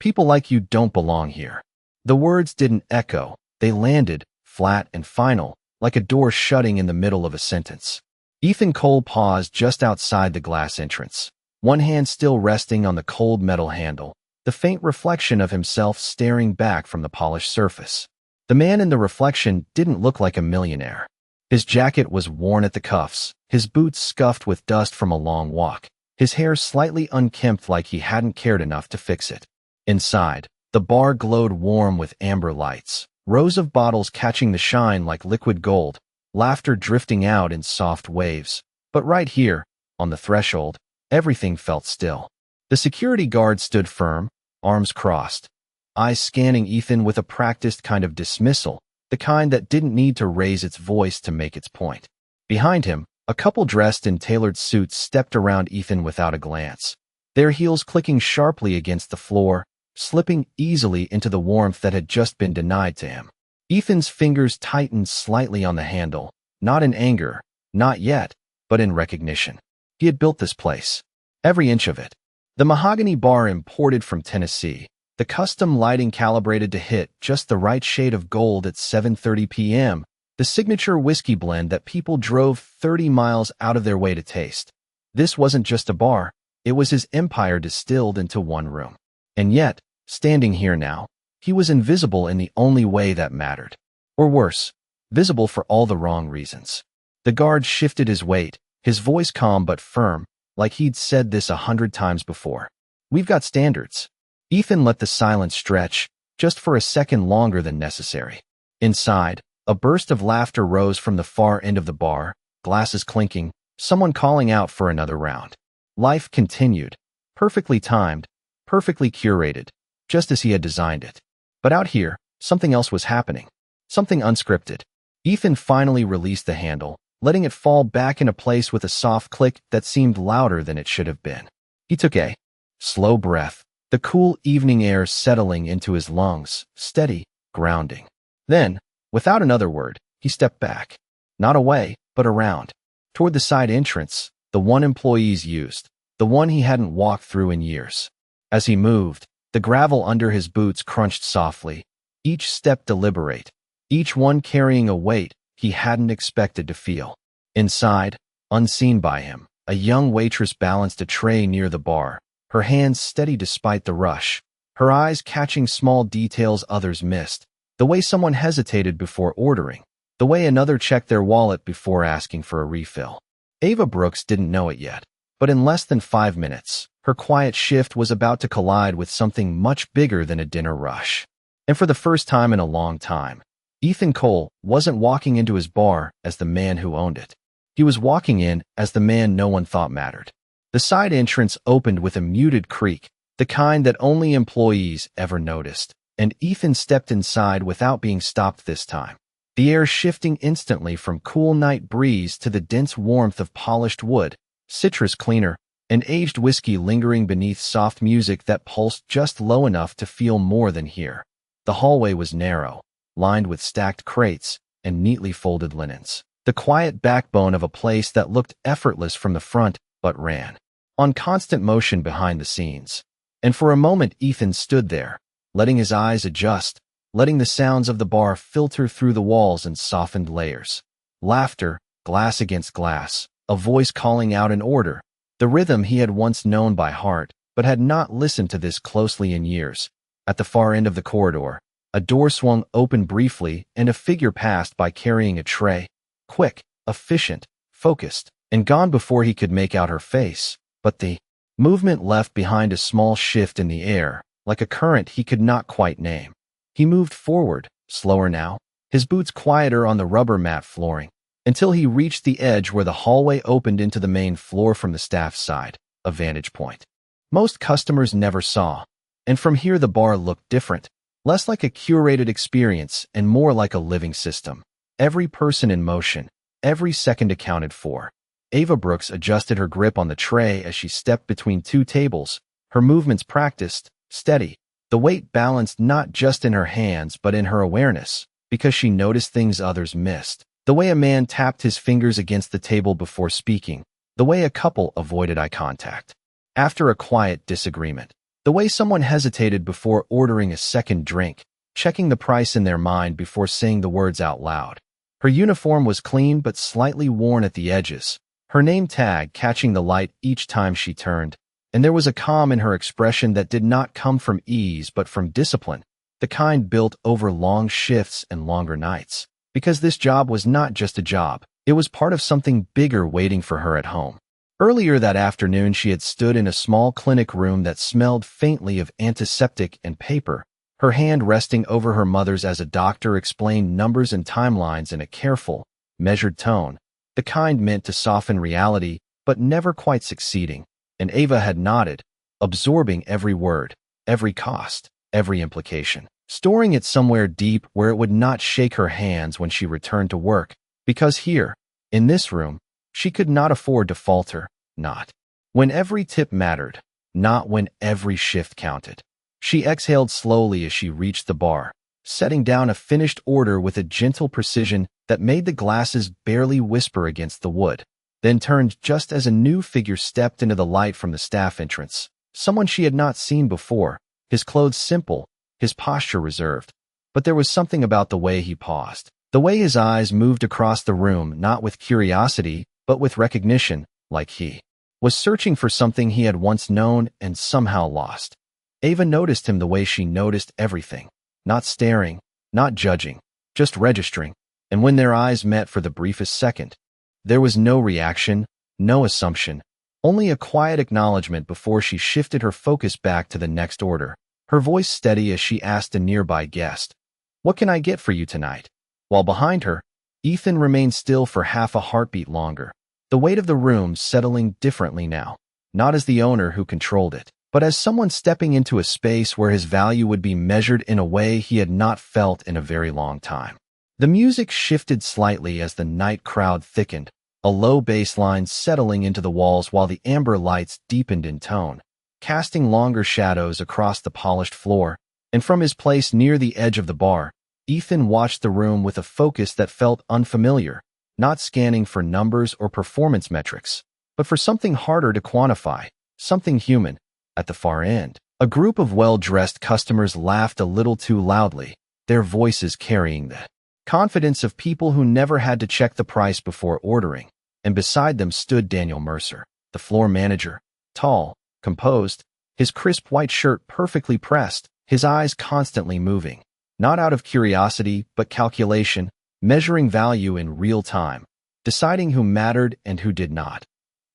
People like you don't belong here." The words didn't echo. They landed, flat and final, like a door shutting in the middle of a sentence. Ethan Cole paused just outside the glass entrance, one hand still resting on the cold metal handle, the faint reflection of himself staring back from the polished surface. The man in the reflection didn't look like a millionaire. His jacket was worn at the cuffs, his boots scuffed with dust from a long walk, his hair slightly unkempt like he hadn't cared enough to fix it. Inside, the bar glowed warm with amber lights, rows of bottles catching the shine like liquid gold, laughter drifting out in soft waves. But right here, on the threshold, everything felt still. The security guard stood firm, arms crossed, eyes scanning Ethan with a practiced kind of dismissal, the kind that didn't need to raise its voice to make its point. Behind him, a couple dressed in tailored suits stepped around Ethan without a glance, their heels clicking sharply against the floor, slipping easily into the warmth that had just been denied to him. Ethan's fingers tightened slightly on the handle, not in anger, not yet, but in recognition. He had built this place. Every inch of it. The mahogany bar imported from Tennessee, the custom lighting calibrated to hit just the right shade of gold at 7:30 p.m., the signature whiskey blend that people drove 30 miles out of their way to taste. This wasn't just a bar, it was his empire distilled into one room. And yet, standing here now, he was invisible in the only way that mattered. Or worse, visible for all the wrong reasons. The guard shifted his weight, his voice calm but firm, like he'd said this 100 times before. "We've got standards." Ethan let the silence stretch, just for a second longer than necessary. Inside, a burst of laughter rose from the far end of the bar, glasses clinking, someone calling out for another round. Life continued, perfectly timed, perfectly curated, just as he had designed it. But out here, something else was happening. Something unscripted. Ethan finally released the handle, letting it fall back into place with a soft click that seemed louder than it should have been. He took a slow breath, the cool evening air settling into his lungs, steady, grounding. Then, without another word, he stepped back. Not away, but around. Toward the side entrance, the one employees used, the one he hadn't walked through in years. As he moved, the gravel under his boots crunched softly, each step deliberate, each one carrying a weight he hadn't expected to feel. Inside, unseen by him, a young waitress balanced a tray near the bar, her hands steady despite the rush, her eyes catching small details others missed, the way someone hesitated before ordering, the way another checked their wallet before asking for a refill. Ava Brooks didn't know it yet, but in less than 5 minutes, her quiet shift was about to collide with something much bigger than a dinner rush. And for the first time in a long time, Ethan Cole wasn't walking into his bar as the man who owned it. He was walking in as the man no one thought mattered. The side entrance opened with a muted creak, the kind that only employees ever noticed, and Ethan stepped inside without being stopped this time. The air shifting instantly from cool night breeze to the dense warmth of polished wood, citrus cleaner, and aged whiskey lingering beneath soft music that pulsed just low enough to feel more than hear. The hallway was narrow, lined with stacked crates and neatly folded linens. The quiet backbone of a place that looked effortless from the front, but ran on constant motion behind the scenes. And for a moment Ethan stood there, letting his eyes adjust, letting the sounds of the bar filter through the walls in softened layers. Laughter, glass against glass, a voice calling out an order, the rhythm he had once known by heart, but had not listened to this closely in years. At the far end of the corridor, a door swung open briefly and a figure passed by carrying a tray. Quick, efficient, focused, and gone before he could make out her face. But the movement left behind a small shift in the air, like a current he could not quite name. He moved forward, slower now, his boots quieter on the rubber mat flooring, until he reached the edge where the hallway opened into the main floor from the staff side, a vantage point most customers never saw. And from here the bar looked different, less like a curated experience and more like a living system. Every person in motion, every second accounted for. Ava Brooks adjusted her grip on the tray as she stepped between two tables, her movements practiced, steady, the weight balanced not just in her hands but in her awareness, because she noticed things others missed. The way a man tapped his fingers against the table before speaking, the way a couple avoided eye contact. After a quiet disagreement, The way someone hesitated before ordering a second drink, checking the price in their mind before saying the words out loud. Her uniform was clean but slightly worn at the edges, her name tag catching the light each time she turned, and there was a calm in her expression that did not come from ease but from discipline, the kind built over long shifts and longer nights. Because this job was not just a job, it was part of something bigger waiting for her at home. Earlier that afternoon, she had stood in a small clinic room that smelled faintly of antiseptic and paper, her hand resting over her mother's as a doctor explained numbers and timelines in a careful, measured tone, the kind meant to soften reality, but never quite succeeding. And Ava had nodded, absorbing every word, every cost, every implication, storing it somewhere deep where it would not shake her hands when she returned to work, because here, in this room, she could not afford to falter, not when every tip mattered, not when every shift counted. She exhaled slowly as she reached the bar, setting down a finished order with a gentle precision that made the glasses barely whisper against the wood, then turned just as a new figure stepped into the light from the staff entrance, someone she had not seen before, his clothes simple, his posture reserved. But there was something about the way he paused, the way his eyes moved across the room, not with curiosity, but with recognition, like he was searching for something he had once known and somehow lost. Ava noticed him the way she noticed everything, not staring, not judging, just registering, and when their eyes met for the briefest second, there was no reaction, no assumption, only a quiet acknowledgement before she shifted her focus back to the next order, her voice steady as she asked a nearby guest, "What can I get for you tonight?" While behind her, Ethan remained still for half a heartbeat longer, the weight of the room settling differently now, not as the owner who controlled it, but as someone stepping into a space where his value would be measured in a way he had not felt in a very long time. The music shifted slightly as the night crowd thickened, a low bass line settling into the walls while the amber lights deepened in tone, casting longer shadows across the polished floor, and from his place near the edge of the bar, Ethan watched the room with a focus that felt unfamiliar, not scanning for numbers or performance metrics, but for something harder to quantify, something human. At the far end, a group of well-dressed customers laughed a little too loudly, their voices carrying the confidence of people who never had to check the price before ordering, and beside them stood Daniel Mercer, the floor manager, tall, composed, his crisp white shirt perfectly pressed, his eyes constantly moving, not out of curiosity but calculation, measuring value in real time, deciding who mattered and who did not.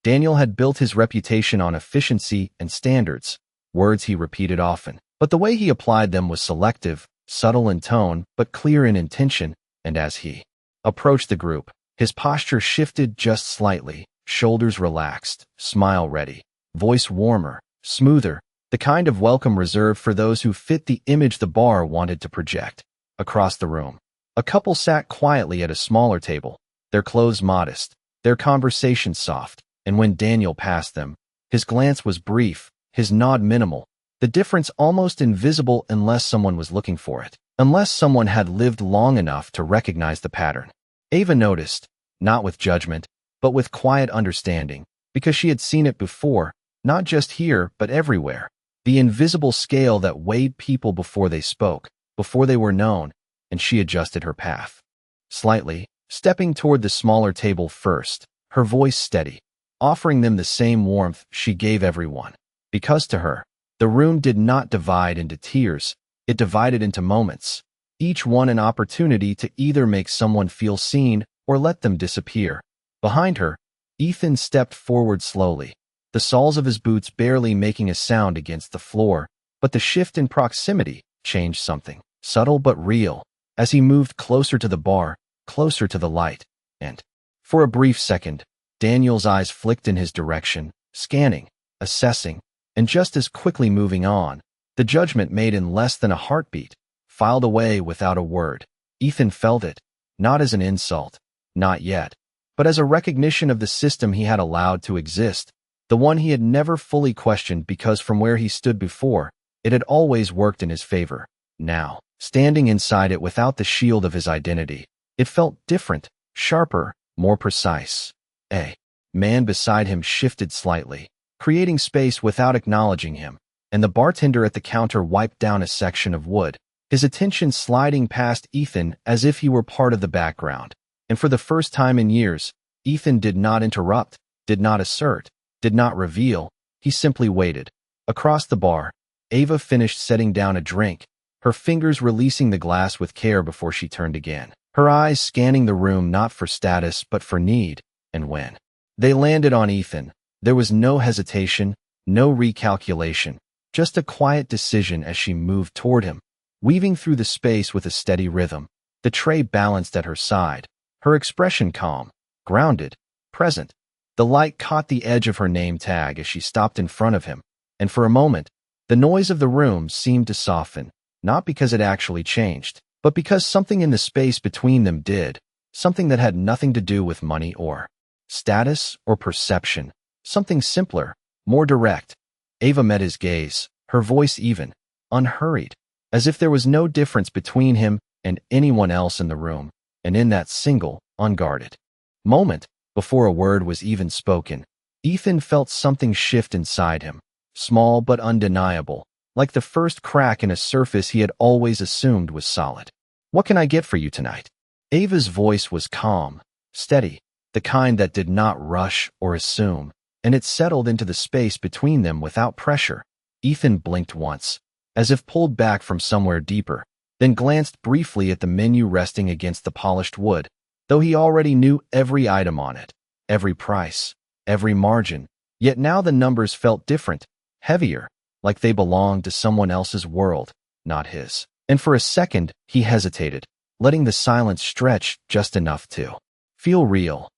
Daniel had built his reputation on efficiency and standards, words he repeated often, but the way he applied them was selective, subtle in tone, but clear in intention, and as he approached the group, his posture shifted just slightly, shoulders relaxed, smile ready, voice warmer, smoother, the kind of welcome reserved for those who fit the image the bar wanted to project. Across the room, a couple sat quietly at a smaller table, their clothes modest, their conversation soft, and when Daniel passed them, his glance was brief, his nod minimal, the difference almost invisible unless someone was looking for it, unless someone had lived long enough to recognize the pattern. Ava noticed, not with judgment, but with quiet understanding, because she had seen it before, not just here but everywhere, the invisible scale that weighed people before they spoke, before they were known, and she adjusted her path. Slightly, stepping toward the smaller table first, her voice steady, offering them the same warmth she gave everyone, because to her, the room did not divide into tiers, it divided into moments, each one an opportunity to either make someone feel seen or let them disappear. Behind her, Ethan stepped forward slowly, the soles of his boots barely making a sound against the floor, but the shift in proximity changed something, subtle but real, as he moved closer to the bar, closer to the light, and, for a brief second, Daniel's eyes flicked in his direction, scanning, assessing, and just as quickly moving on, the judgment made in less than a heartbeat, filed away without a word. Ethan felt it, not as an insult, not yet, but as a recognition of the system he had allowed to exist, the one he had never fully questioned because from where he stood before, it had always worked in his favor. Now, standing inside it without the shield of his identity, it felt different, sharper, more precise. A man beside him shifted slightly, creating space without acknowledging him, and the bartender at the counter wiped down a section of wood, his attention sliding past Ethan as if he were part of the background. And for the first time in years, Ethan did not interrupt, did not assert, did not reveal. He simply waited. Across the bar, Ava finished setting down a drink, her fingers releasing the glass with care before she turned again, her eyes scanning the room not for status but for need. And when they landed on Ethan, there was no hesitation, no recalculation, just a quiet decision as she moved toward him, weaving through the space with a steady rhythm, the tray balanced at her side, her expression calm, grounded, present. The light caught the edge of her name tag as she stopped in front of him, and for a moment, the noise of the room seemed to soften, not because it actually changed, but because something in the space between them did, something that had nothing to do with money or status or perception, something simpler, more direct. Ava met his gaze, her voice even, unhurried, as if there was no difference between him and anyone else in the room, and in that single, unguarded moment, before a word was even spoken, Ethan felt something shift inside him, small but undeniable, like the first crack in a surface he had always assumed was solid. "What can I get for you tonight?" Ava's voice was calm, steady, the kind that did not rush or assume, and it settled into the space between them without pressure. Ethan blinked once, as if pulled back from somewhere deeper, then glanced briefly at the menu resting against the polished wood, though he already knew every item on it, every price, every margin. Yet now the numbers felt different, heavier, like they belonged to someone else's world, not his. And for a second, he hesitated, letting the silence stretch just enough to feel real.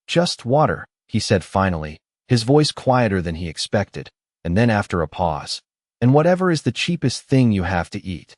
"Just water," he said finally, his voice quieter than he expected, and then after a pause, "And whatever is the cheapest thing you have to eat."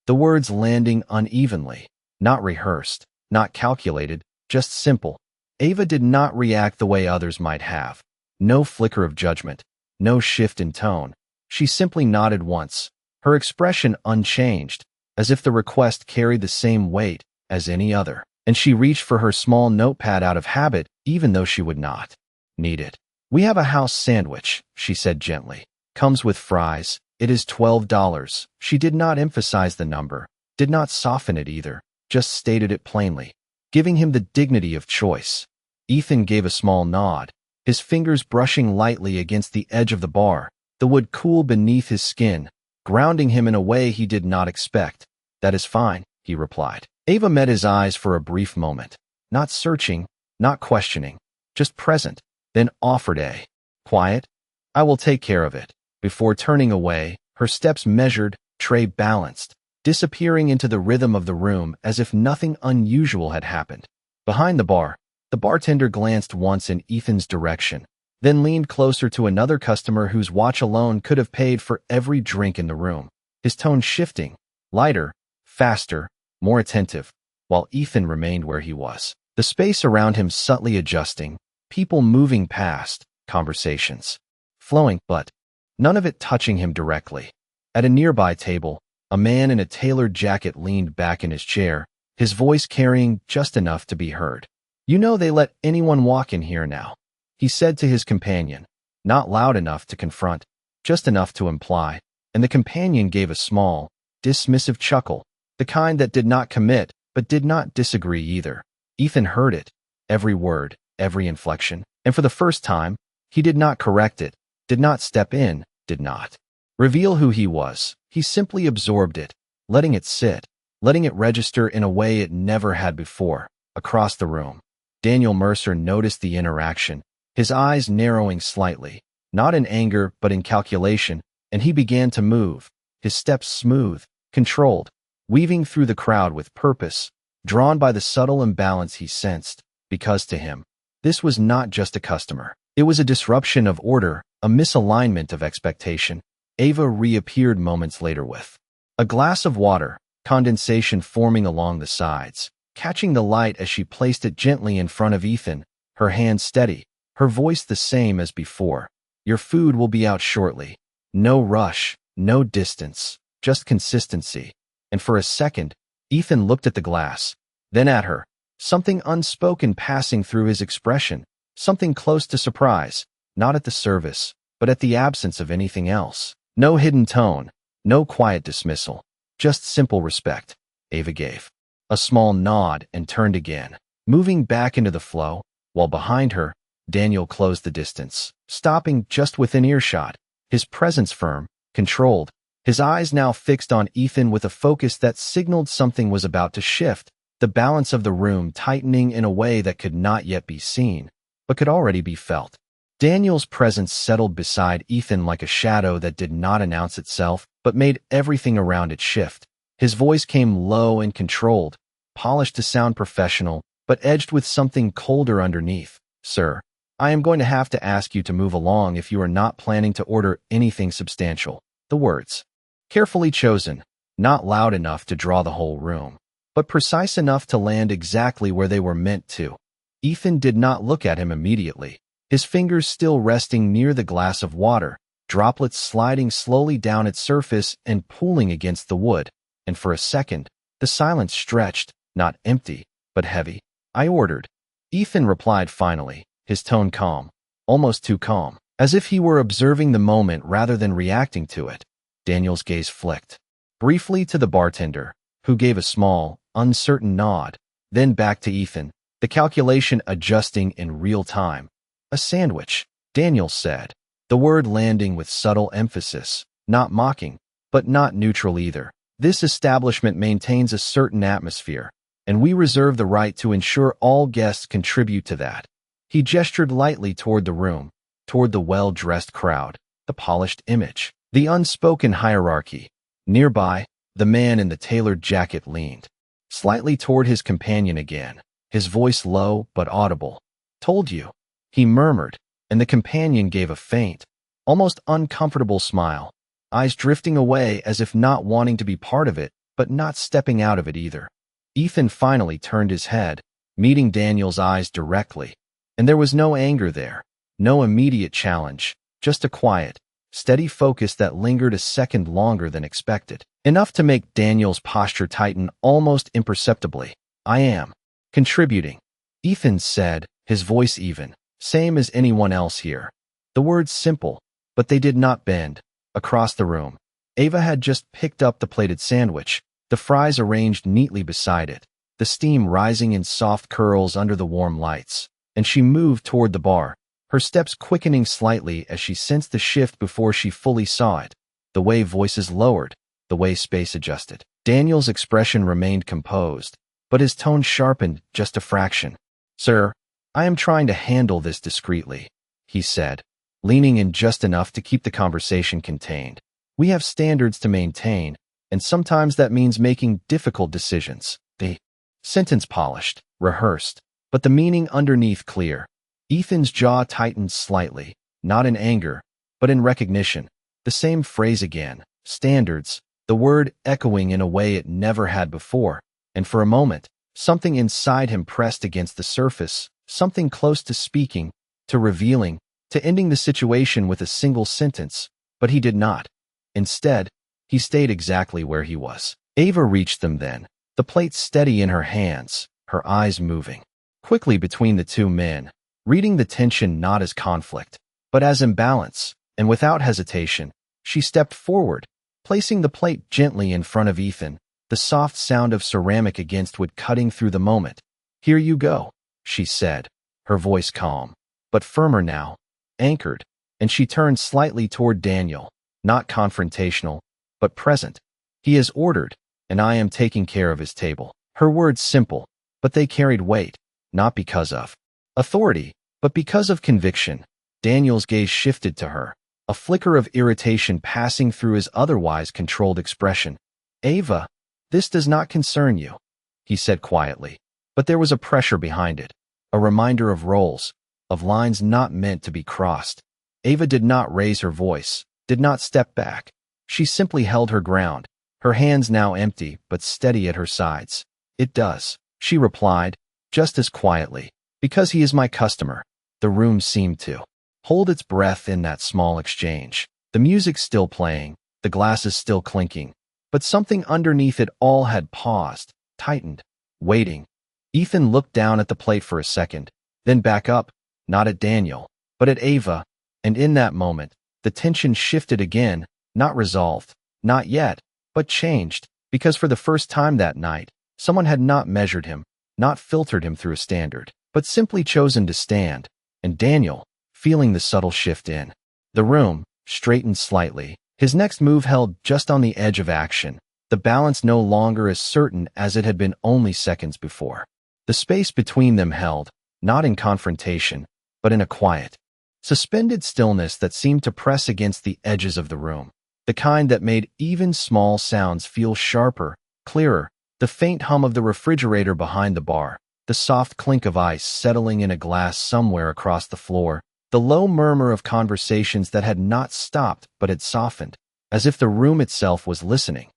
The words landing unevenly, not rehearsed, not calculated, just simple. Ava did not react the way others might have. No flicker of judgment, no shift in tone. She simply nodded once, her expression unchanged, as if the request carried the same weight as any other. And she reached for her small notepad out of habit, even though she would not need it. "We have a house sandwich," she said gently. "Comes with fries. It is $12. She did not emphasize the number, did not soften it either, just stated it plainly, giving him the dignity of choice. Ethan gave a small nod, his fingers brushing lightly against the edge of the bar, the wood cool beneath his skin, grounding him in a way he did not expect. "That is fine," he replied. Ava met his eyes for a brief moment, not searching, not questioning, just present, then offered a quiet, "I will take care of it." Before turning away, her steps measured, tray balanced, disappearing into the rhythm of the room as if nothing unusual had happened. Behind the bar, the bartender glanced once in Ethan's direction, then leaned closer to another customer whose watch alone could have paid for every drink in the room, his tone shifting, lighter, faster, more attentive, while Ethan remained where he was, the space around him subtly adjusting, people moving past, conversations flowing, but none of it touching him directly. At a nearby table, a man in a tailored jacket leaned back in his chair, his voice carrying just enough to be heard. "You know they let anyone walk in here now," he said to his companion, not loud enough to confront, just enough to imply, and the companion gave a small, dismissive chuckle, the kind that did not commit, but did not disagree either. Ethan heard it, every word, every inflection, and for the first time, he did not correct it, did not step in, did not reveal who he was. He simply absorbed it, letting it sit, letting it register in a way it never had before. Across the room, Daniel Mercer noticed the interaction, his eyes narrowing slightly, not in anger but in calculation, and he began to move, his steps smooth, controlled, weaving through the crowd with purpose, drawn by the subtle imbalance he sensed, because to him, this was not just a customer. It was a disruption of order, a misalignment of expectation. Ava reappeared moments later with a glass of water, condensation forming along the sides, catching the light as she placed it gently in front of Ethan, her hand steady, her voice the same as before. "Your food will be out shortly. No rush, no distance, just consistency." And for a second, Ethan looked at the glass, then at her, something unspoken passing through his expression, something close to surprise, not at the service, but at the absence of anything else. No hidden tone, no quiet dismissal, just simple respect. Ava gave a small nod and turned again, moving back into the flow, while behind her, Daniel closed the distance, stopping just within earshot, his presence firm, controlled, his eyes now fixed on Ethan with a focus that signaled something was about to shift, the balance of the room tightening in a way that could not yet be seen, but could already be felt. Daniel's presence settled beside Ethan like a shadow that did not announce itself, but made everything around it shift. His voice came low and controlled, polished to sound professional, but edged with something colder underneath. Sir, I am going to have to ask you to move along if you are not planning to order anything substantial. The words, carefully chosen, not loud enough to draw the whole room, but precise enough to land exactly where they were meant to. Ethan did not look at him immediately, his fingers still resting near the glass of water, droplets sliding slowly down its surface and pooling against the wood. And for a second, the silence stretched, not empty, but heavy. I ordered. Ethan replied finally, his tone calm, almost too calm, as if he were observing the moment rather than reacting to it. Daniel's gaze flicked briefly to the bartender, who gave a small, uncertain nod, then back to Ethan, the calculation adjusting in real time. A sandwich, Daniel said, the word landing with subtle emphasis, not mocking, but not neutral either. This establishment maintains a certain atmosphere, and we reserve the right to ensure all guests contribute to that. He gestured lightly toward the room, toward the well-dressed crowd, the polished image, the unspoken hierarchy. Nearby, the man in the tailored jacket leaned slightly toward his companion again, his voice low but audible. Told you, he murmured, and the companion gave a faint, almost uncomfortable smile, eyes drifting away as if not wanting to be part of it, but not stepping out of it either. Ethan finally turned his head, meeting Daniel's eyes directly, and there was no anger there, no immediate challenge, just a quiet, steady focus that lingered a second longer than expected, enough to make Daniel's posture tighten almost imperceptibly. I am contributing, Ethan said, his voice even, same as anyone else here. The words simple, but they did not bend. Across the room, Ava had just picked up the plated sandwich, the fries arranged neatly beside it, the steam rising in soft curls under the warm lights, and she moved toward the bar, her steps quickening slightly as she sensed the shift before she fully saw it, the way voices lowered, the way space adjusted. Daniel's expression remained composed, but his tone sharpened just a fraction. Sir, I am trying to handle this discreetly, he said, leaning in just enough to keep the conversation contained. We have standards to maintain, and sometimes that means making difficult decisions. The sentence polished, rehearsed, but the meaning underneath clear. Ethan's jaw tightened slightly, not in anger, but in recognition. The same phrase again, standards, the word echoing in a way it never had before, and for a moment, something inside him pressed against the surface, something close to speaking, to revealing, to ending the situation with a single sentence, but he did not. Instead, he stayed exactly where he was. Ava reached them then, the plate steady in her hands, her eyes moving quickly between the two men, reading the tension not as conflict, but as imbalance, and without hesitation, she stepped forward, placing the plate gently in front of Ethan, the soft sound of ceramic against wood cutting through the moment. Here you go, she said, her voice calm, but firmer now, anchored, and she turned slightly toward Daniel, not confrontational, but present. He has ordered, and I am taking care of his table. Her words simple, but they carried weight, not because of authority, but because of conviction. Daniel's gaze shifted to her, a flicker of irritation passing through his otherwise controlled expression. Ava, this does not concern you, he said quietly, but there was a pressure behind it, a reminder of roles, of lines not meant to be crossed. Ava did not raise her voice, did not step back. She simply held her ground, her hands now empty but steady at her sides. It does, she replied, just as quietly, because he is my customer. The room seemed to hold its breath in that small exchange. The music still playing, the glasses still clinking, but something underneath it all had paused, tightened, waiting. Ethan looked down at the plate for a second, then back up, not at Daniel, but at Ava, and in that moment, the tension shifted again, Not resolved, not yet, but changed, because for the first time that night, someone had not measured him, not filtered him through a standard, but simply chosen to stand, and Daniel, feeling the subtle shift in the room, straightened slightly. His next move held just on the edge of action, the balance no longer as certain as it had been only seconds before. The space between them held, not in confrontation, but in a quiet, suspended stillness that seemed to press against the edges of the room, the kind that made even small sounds feel sharper, clearer, the faint hum of the refrigerator behind the bar, the soft clink of ice settling in a glass somewhere across the floor, the low murmur of conversations that had not stopped but had softened, as if the room itself was listening.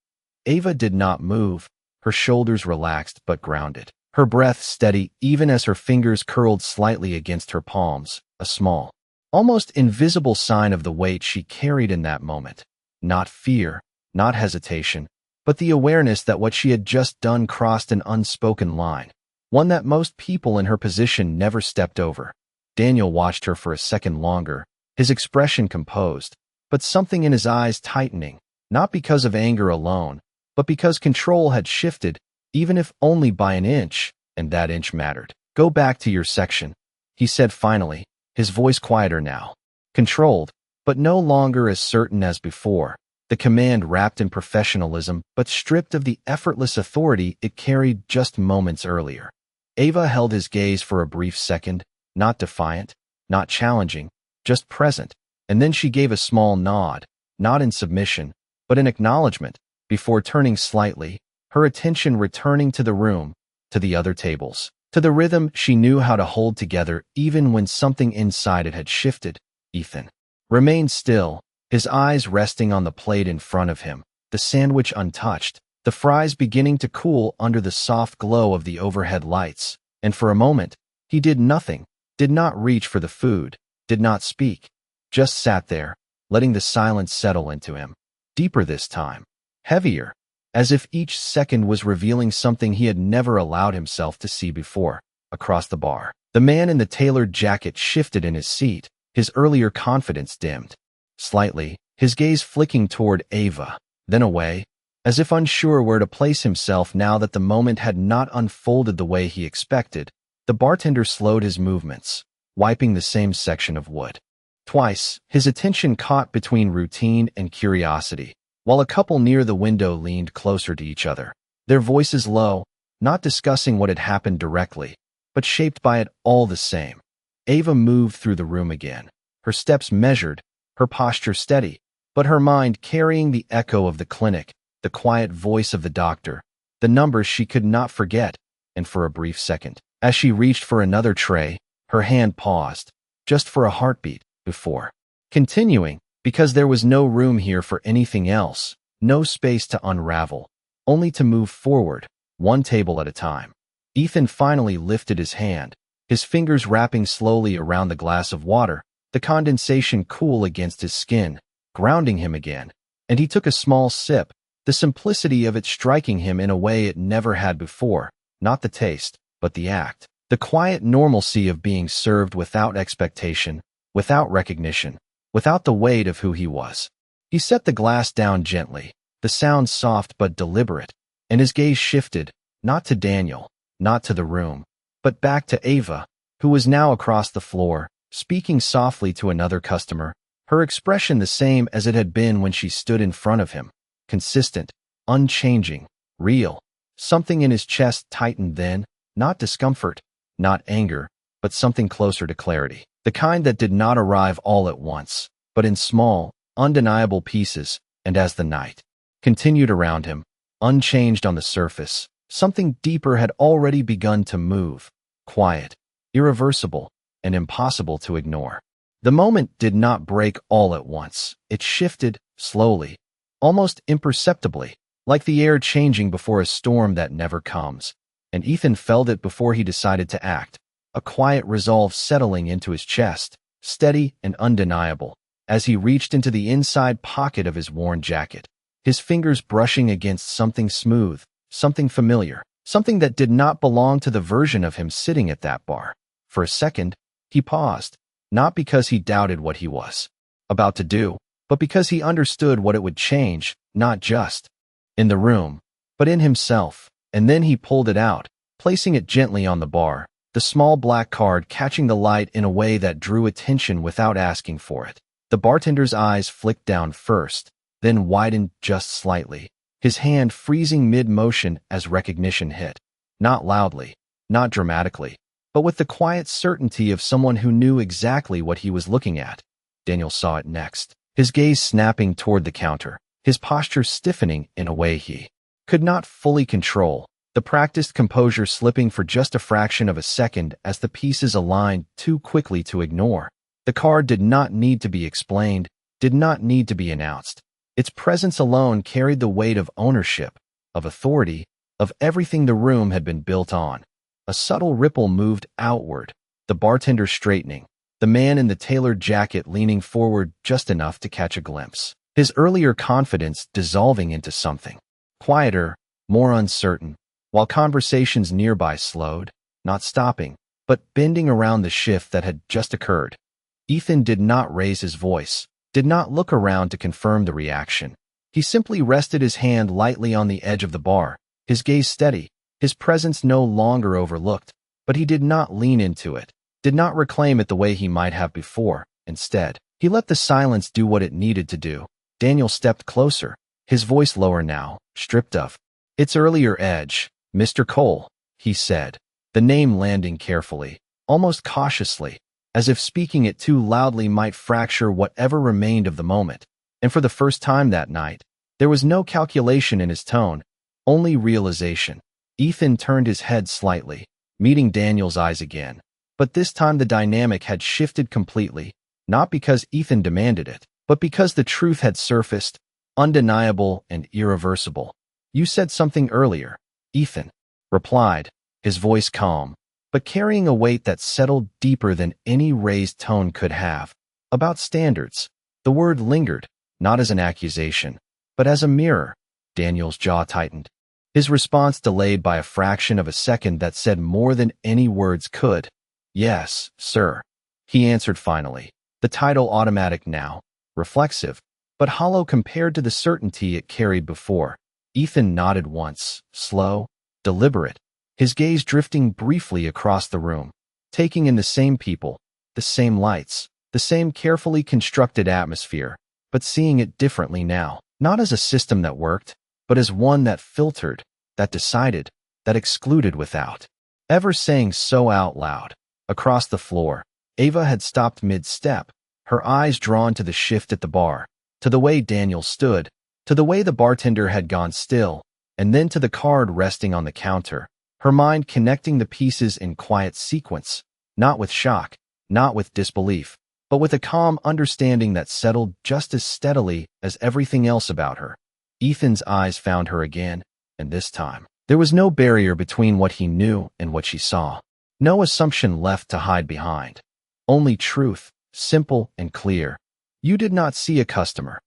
Ava did not move, her shoulders relaxed but grounded, her breath steady even as her fingers curled slightly against her palms, a small, almost invisible sign of the weight she carried in that moment. Not fear, not hesitation, but the awareness that what she had just done crossed an unspoken line, one that most people in her position never stepped over. Daniel watched her for a second longer, his expression composed, but something in his eyes tightening, not because of anger alone, but because control had shifted, even if only by an inch, and that inch mattered. "Go back to your section," he said finally, his voice quieter now. Controlled, but no longer as certain as before, the command wrapped in professionalism but stripped of the effortless authority it carried just moments earlier. Ava held his gaze for a brief second, not defiant, not challenging, just present, and then she gave a small nod, not in submission, but in acknowledgement, before turning slightly, her attention returning to the room, to the other tables, to the rhythm she knew how to hold together even when something inside it had shifted. Ethan remained still, his eyes resting on the plate in front of him, the sandwich untouched, the fries beginning to cool under the soft glow of the overhead lights, and for a moment, he did nothing, did not reach for the food, did not speak, just sat there, letting the silence settle into him. Deeper this time, heavier, as if each second was revealing something he had never allowed himself to see before. Across the bar, the man in the tailored jacket shifted in his seat, his earlier confidence dimmed. Slightly, his gaze flicking toward Ava, then away, as if unsure where to place himself now that the moment had not unfolded the way he expected. The bartender slowed his movements, wiping the same section of wood. Twice, his attention caught between routine and curiosity, while a couple near the window leaned closer to each other, their voices low, not discussing what had happened directly, but shaped by it all the same. Ava moved through the room again, her steps measured, her posture steady, but her mind carrying the echo of the clinic, the quiet voice of the doctor, the numbers she could not forget, and for a brief second, as she reached for another tray, her hand paused, just for a heartbeat, before continuing, because there was no room here for anything else, no space to unravel, only to move forward, one table at a time. Ethan finally lifted his hand, his fingers wrapping slowly around the glass of water, the condensation cool against his skin, grounding him again, and he took a small sip, the simplicity of it striking him in a way it never had before, not the taste, but the act, the quiet normalcy of being served without expectation, without recognition, without the weight of who he was. He set the glass down gently, the sound soft but deliberate, and his gaze shifted, not to Daniel, not to the room, but back to Ava, who was now across the floor, speaking softly to another customer, her expression the same as it had been when she stood in front of him, consistent, unchanging, real. Something in his chest tightened then, not discomfort, not anger, but something closer to clarity, the kind that did not arrive all at once, but in small, undeniable pieces, and as the night continued around him, unchanged on the surface, something deeper had already begun to move, quiet, irreversible, and impossible to ignore. The moment did not break all at once. It shifted, slowly, almost imperceptibly, like the air changing before a storm that never comes, and Ethan felt it before he decided to act, a quiet resolve settling into his chest, steady and undeniable, as he reached into the inside pocket of his worn jacket, his fingers brushing against something smooth, something familiar, something that did not belong to the version of him sitting at that bar. For a second, he paused, not because he doubted what he was about to do, but because he understood what it would change, not just in the room, but in himself. And then he pulled it out, placing it gently on the bar, the small black card catching the light in a way that drew attention without asking for it. The bartender's eyes flicked down first, then widened just slightly, his hand freezing mid-motion as recognition hit. Not loudly, not dramatically, but with the quiet certainty of someone who knew exactly what he was looking at. Daniel saw it next, his gaze snapping toward the counter, his posture stiffening in a way he could not fully control, the practiced composure slipping for just a fraction of a second as the pieces aligned too quickly to ignore. The card did not need to be explained, did not need to be announced. Its presence alone carried the weight of ownership, of authority, of everything the room had been built on. A subtle ripple moved outward, the bartender straightening, the man in the tailored jacket leaning forward just enough to catch a glimpse, his earlier confidence dissolving into something quieter, more uncertain, while conversations nearby slowed, not stopping, but bending around the shift that had just occurred. Ethan did not raise his voice, did not look around to confirm the reaction. He simply rested his hand lightly on the edge of the bar, his gaze steady, his presence no longer overlooked, but he did not lean into it, did not reclaim it the way he might have before. Instead, he let the silence do what it needed to do. Daniel stepped closer, his voice lower now, stripped of its earlier edge. "Mr. Cole," he said, the name landing carefully, almost cautiously, as if speaking it too loudly might fracture whatever remained of the moment. And for the first time that night, there was no calculation in his tone, only realization. Ethan turned his head slightly, meeting Daniel's eyes again. But this time the dynamic had shifted completely, not because Ethan demanded it, but because the truth had surfaced, undeniable and irreversible. "You said something earlier," Ethan replied, his voice calm, but carrying a weight that settled deeper than any raised tone could have. "About standards." The word lingered, not as an accusation, but as a mirror. Daniel's jaw tightened, his response delayed by a fraction of a second that said more than any words could. "Yes, sir," he answered finally, the title automatic now, reflexive, but hollow compared to the certainty it carried before. Ethan nodded once, slow, deliberate, his gaze drifting briefly across the room, taking in the same people, the same lights, the same carefully constructed atmosphere, but seeing it differently now, not as a system that worked, but as one that filtered, that decided, that excluded without ever saying so out loud. Across the floor, Ava had stopped mid-step, her eyes drawn to the shift at the bar, to the way Daniel stood, to the way the bartender had gone still, and then to the card resting on the counter, her mind connecting the pieces in quiet sequence, not with shock, not with disbelief, but with a calm understanding that settled just as steadily as everything else about her. Ethan's eyes found her again, and this time, there was no barrier between what he knew and what she saw. No assumption left to hide behind. Only truth, simple and clear. "You did not see a customer,"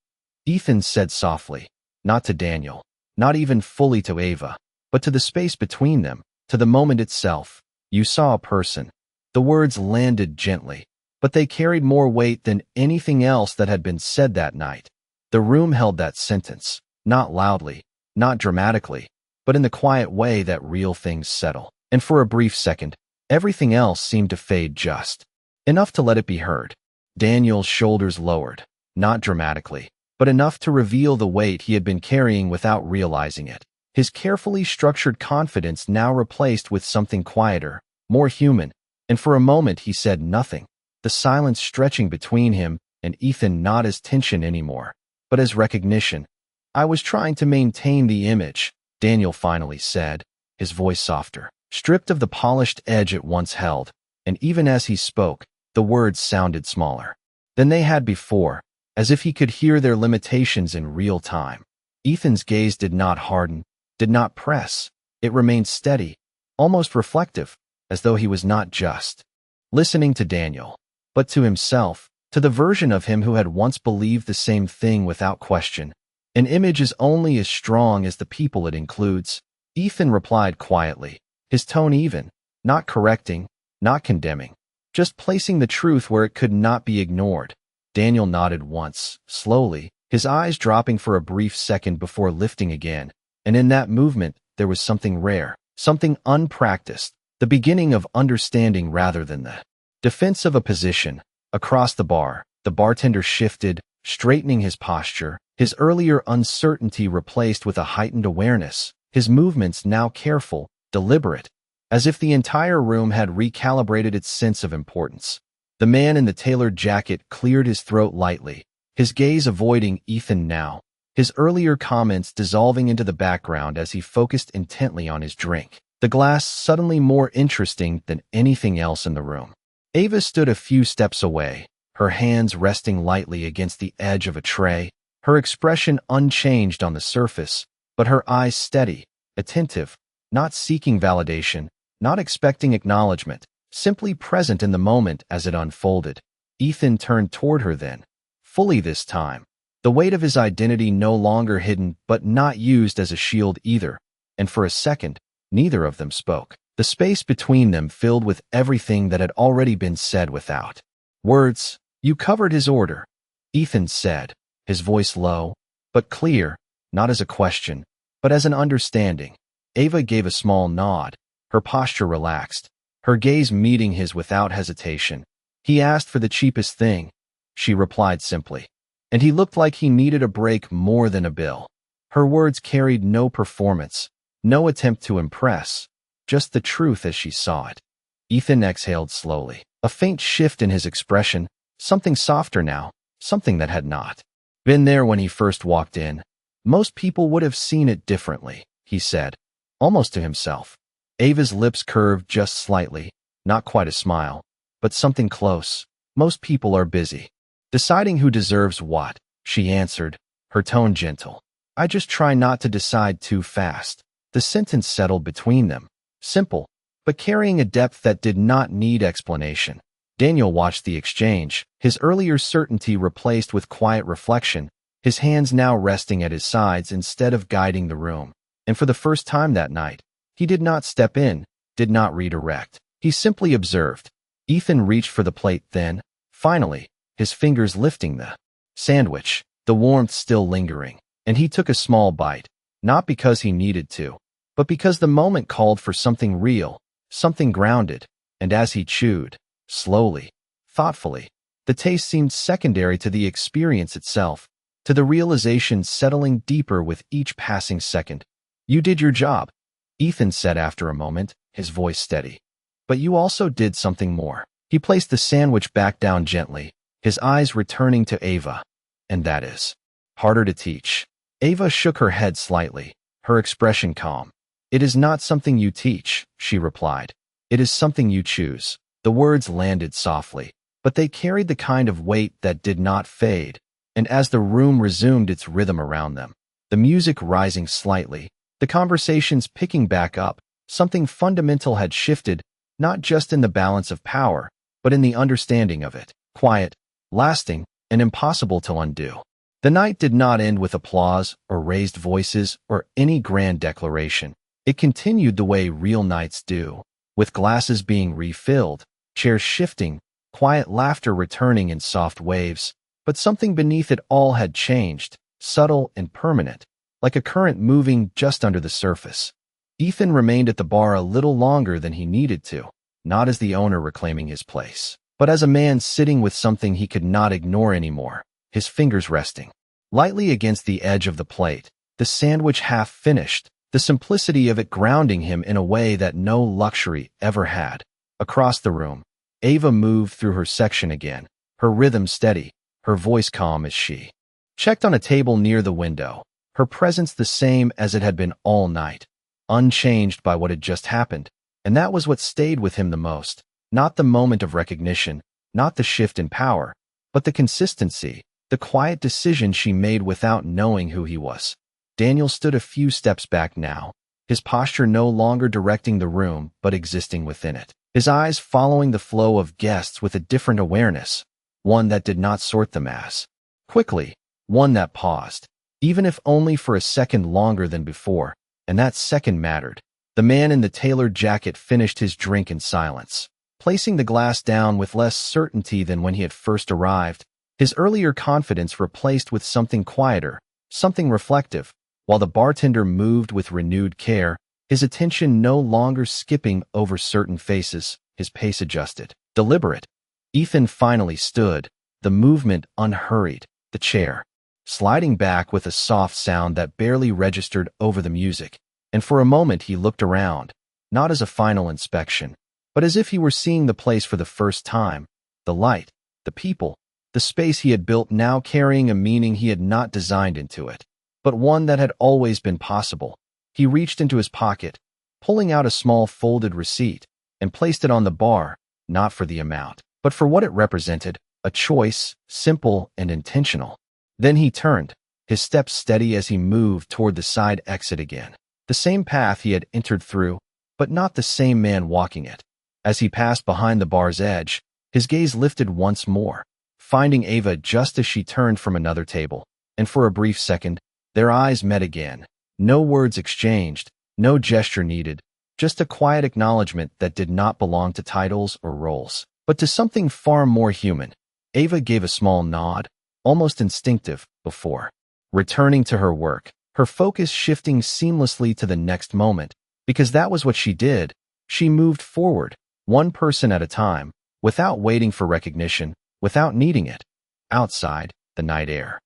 Ethan said softly, not to Daniel, not even fully to Ava, but to the space between them, to the moment itself. "You saw a person." The words landed gently, but they carried more weight than anything else that had been said that night. The room held that sentence, not loudly, not dramatically, but in the quiet way that real things settle. And for a brief second, everything else seemed to fade just enough to let it be heard. Daniel's shoulders lowered, not dramatically, but enough to reveal the weight he had been carrying without realizing it. His carefully structured confidence now replaced with something quieter, more human, and for a moment he said nothing, the silence stretching between him and Ethan not as tension anymore, but as recognition. "I was trying to maintain the image," Daniel finally said, his voice softer, stripped of the polished edge it once held, and even as he spoke, the words sounded smaller than they had before, as if he could hear their limitations in real time. Ethan's gaze did not harden, did not press. It remained steady, almost reflective, as though he was not just listening to Daniel, but to himself, to the version of him who had once believed the same thing without question. "An image is only as strong as the people it includes," Ethan replied quietly, his tone even, not correcting, not condemning, just placing the truth where it could not be ignored. Daniel nodded once, slowly, his eyes dropping for a brief second before lifting again, and in that movement there was something rare, something unpracticed, the beginning of understanding rather than the defense of a position. Across the bar, the bartender shifted, straightening his posture, his earlier uncertainty replaced with a heightened awareness, his movements now careful, deliberate, as if the entire room had recalibrated its sense of importance. The man in the tailored jacket cleared his throat lightly, his gaze avoiding Ethan now, his earlier comments dissolving into the background as he focused intently on his drink, the glass suddenly more interesting than anything else in the room. Ava stood a few steps away, her hands resting lightly against the edge of a tray, her expression unchanged on the surface, but her eyes steady, attentive, not seeking validation, not expecting acknowledgement, simply present in the moment as it unfolded. Ethan turned toward her then, fully this time, the weight of his identity no longer hidden but not used as a shield either, and for a second, neither of them spoke. The space between them filled with everything that had already been said without words. "You covered his order," Ethan said, his voice low, but clear, not as a question, but as an understanding. Ava gave a small nod, her posture relaxed, her gaze meeting his without hesitation. "He asked for the cheapest thing," she replied simply, "and he looked like he needed a break more than a bill." Her words carried no performance, no attempt to impress, just the truth as she saw it. Ethan exhaled slowly, a faint shift in his expression, something softer now, something that had not been there when he first walked in. "Most people would have seen it differently," he said, almost to himself. Ava's lips curved just slightly, not quite a smile, but something close. "Most people are busy deciding who deserves what," she answered, her tone gentle. "I just try not to decide too fast." The sentence settled between them, simple, but carrying a depth that did not need explanation. Daniel watched the exchange, his earlier certainty replaced with quiet reflection, his hands now resting at his sides instead of guiding the room. And for the first time that night, he did not step in, did not redirect. He simply observed. Ethan reached for the plate then, finally, his fingers lifting the sandwich, the warmth still lingering, and he took a small bite, not because he needed to, but because the moment called for something real, something grounded, and as he chewed, slowly, thoughtfully, the taste seemed secondary to the experience itself, to the realization settling deeper with each passing second. "You did your job," Ethan said after a moment, his voice steady. "But you also did something more." He placed the sandwich back down gently, his eyes returning to Ava. "And that is harder to teach." Ava shook her head slightly, her expression calm. "It is not something you teach," she replied. "It is something you choose." The words landed softly, but they carried the kind of weight that did not fade, and as the room resumed its rhythm around them, the music rising slightly, the conversations picking back up, something fundamental had shifted, not just in the balance of power, but in the understanding of it, quiet, lasting, and impossible to undo. The night did not end with applause or raised voices or any grand declaration. It continued the way real nights do, with glasses being refilled, chairs shifting, quiet laughter returning in soft waves, but something beneath it all had changed, subtle and permanent, like a current moving just under the surface. Ethan remained at the bar a little longer than he needed to, not as the owner reclaiming his place, but as a man sitting with something he could not ignore anymore, his fingers resting lightly against the edge of the plate, the sandwich half finished, the simplicity of it grounding him in a way that no luxury ever had. Across the room, Ava moved through her section again, her rhythm steady, her voice calm as she checked on a table near the window, her presence the same as it had been all night, unchanged by what had just happened. And that was what stayed with him the most, not the moment of recognition, not the shift in power, but the consistency, the quiet decision she made without knowing who he was. Daniel stood a few steps back now, his posture no longer directing the room but existing within it, his eyes following the flow of guests with a different awareness, one that did not sort them as quickly, one that paused, even if only for a second longer than before, and that second mattered. The man in the tailored jacket finished his drink in silence, placing the glass down with less certainty than when he had first arrived, His earlier confidence replaced with something quieter, something reflective. While the bartender moved with renewed care, his attention no longer skipping over certain faces, his pace adjusted. Deliberate. Ethan finally stood, the movement unhurried, the chair sliding back with a soft sound that barely registered over the music. And for a moment he looked around, not as a final inspection, but as if he were seeing the place for the first time. The light, the people, the space he had built now carrying a meaning he had not designed into it, but one that had always been possible. He reached into his pocket, pulling out a small folded receipt, and placed it on the bar, not for the amount, but for what it represented, a choice, simple and intentional. Then he turned, his steps steady as he moved toward the side exit again. The same path he had entered through, but not the same man walking it. As he passed behind the bar's edge, his gaze lifted once more, finding Ava just as she turned from another table. And for a brief second, their eyes met again. No words exchanged, no gesture needed, just a quiet acknowledgement that did not belong to titles or roles, but to something far more human. Ava gave a small nod, almost instinctive, before returning to her work, her focus shifting seamlessly to the next moment, because that was what she did. She moved forward, one person at a time, without waiting for recognition, without needing it. Outside, the night air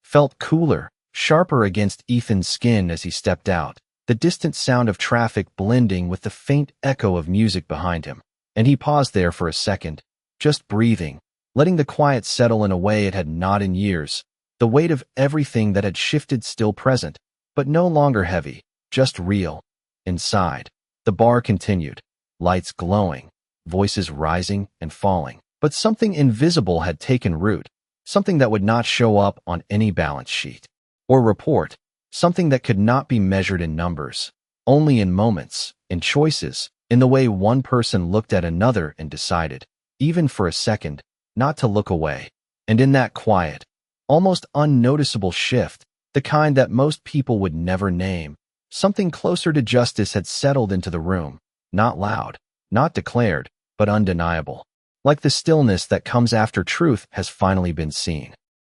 felt cooler, sharper against Ethan's skin as he stepped out, the distant sound of traffic blending with the faint echo of music behind him. And he paused there for a second, just breathing, letting the quiet settle in a way it had not in years, the weight of everything that had shifted still present, but no longer heavy, just real. Inside, the bar continued, lights glowing, voices rising and falling, but something invisible had taken root, something that would not show up on any balance sheet or report, something that could not be measured in numbers, only in moments, in choices, in the way one person looked at another and decided, even for a second, not to look away. And in that quiet, almost unnoticeable shift, the kind that most people would never name, something closer to justice had settled into the room, not loud, not declared, but undeniable, like the stillness that comes after truth has finally been seen.